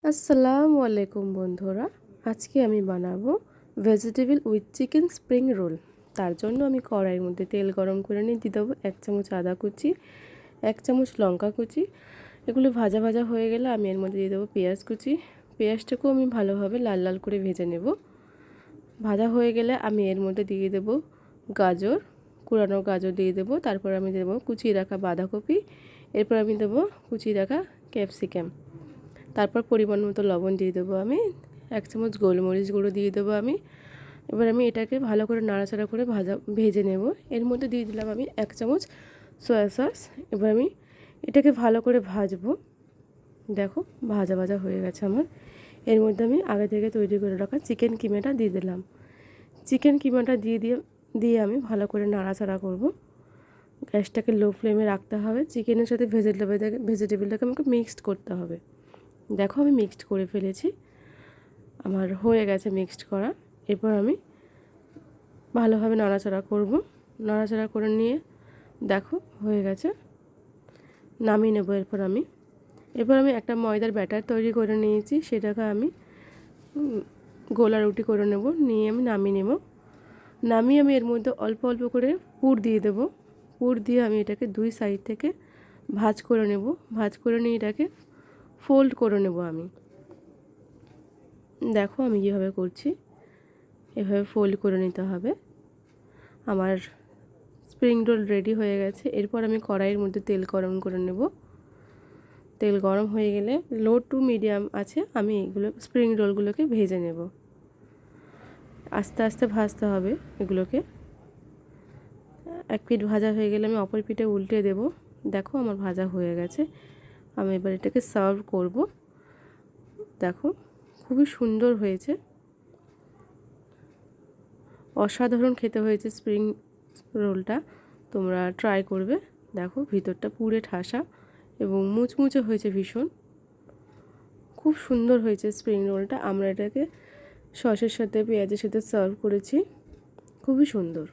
আসসালামু আলাইকুম বন্ধুরা, আজকে আমি বানাবো vegetable with chicken spring roll. তার জন্য আমি কড়াইয়ের মধ্যে তেল গরম করে নিয়ে দিয়ে দেবো 1 চামচ আদা কুচি, 1 চামচ লঙ্কা কুচি। এগুলো ভাজা ভাজা হয়ে গেলে আমি এর মধ্যে দিয়ে দেবো পেঁয়াজ কুচি। পেঁয়াজটাকেও আমি ভালোভাবে লাল লাল করে ভেজে নেব। ভাজা হয়ে গেলে আমি এর মধ্যে দিয়ে দেবো গাজর, কুড়ানো গাজর দিয়ে দেবো। তারপর আমি দেবো কুচিয়ে রাখা বাঁধাকপি, এরপর আমি দেবো কুচিয়ে রাখা ক্যাপসিকাম। তারপর পরিমাণ মতো লবণ দিয়ে দেবো আমি, 1 চামচ গোলমরিচ গুঁড়ো দিয়ে দেবো আমি। এবার আমি এটাকে ভালো করে নাড়াচাড়া করে ভেজে নেব। এর মধ্যে দিয়ে দিলাম আমি 1 চামচ সয়া সস। এবার আমি এটাকে ভালো করে ভাজবো। দেখো ভাজা ভাজা হয়ে গেছে আমার। এর মধ্যে আমি আগে থেকে তৈরি করে রাখা চিকেন কিমাটা দিয়ে দিলাম। চিকেন কিমাটা দিয়ে আমি ভালো করে নাড়াচাড়া করব। গ্যাসটাকে লো ফ্লেমে রাখতে হবে। চিকেনের সাথে ভেজিটেবলটাকে আমাকে মিক্সড করতে হবে। দেখো আমি মিক্সড করে ফেলেছি, আমার হয়ে গেছে মিক্সড করা। এরপর আমি ভালোভাবে নাড়াচাড়া করব। নাড়াচাড়া করে নিয়ে দেখো হয়ে গেছে, নামিয়ে নেব। এরপর আমি একটা ময়দার ব্যাটার তৈরি করে নিয়েছি, সেটাকে আমি গোলা রুটি করে নেব। নিয়ে আমি নামিয়ে নেব। নামিয়ে আমি এর মধ্যে অল্প অল্প করে পুর দিয়ে দেব। পুর দিয়ে আমি এটাকে 2 সাইড থেকে ভাঁজ করে নেব। ভাঁজ করে নিয়ে এটাকে ফোল্ড করে নেব আমি। দেখো আমি কীভাবে করছি, এভাবে ফোল্ড করে নিতে হবে। আমার স্প্রিং রোল রেডি হয়ে গেছে। এরপর আমি কড়াইয়ের মধ্যে তেল গরম করে নেব। তেল গরম হয়ে গেলে লো টু মিডিয়াম আছে আমি এগুলো স্প্রিং রোলগুলোকে ভেজে নেব। আস্তে আস্তে ভাজতে হবে এগুলোকে। এক পিঠ ভাজা হয়ে গেলে আমি অপর পিঠে উল্টে দেব। দেখো আমার ভাজা হয়ে গেছে। আমি এবার এটাকে সার্ভ করব। দেখো খুবই সুন্দর হয়েছে, অসাধারণ খেতে হয়েছে স্প্রিং রোলটা। তোমরা ট্রাই করবে। দেখো ভিতরটা পুরে ঠাসা এবং মুচমুচে হয়েছে ভীষণ। খুব সুন্দর হয়েছে স্প্রিং রোলটা। আমরা এটাকে সসের সাথে পেঁয়াজের সাথে সার্ভ করেছি, খুবই সুন্দর।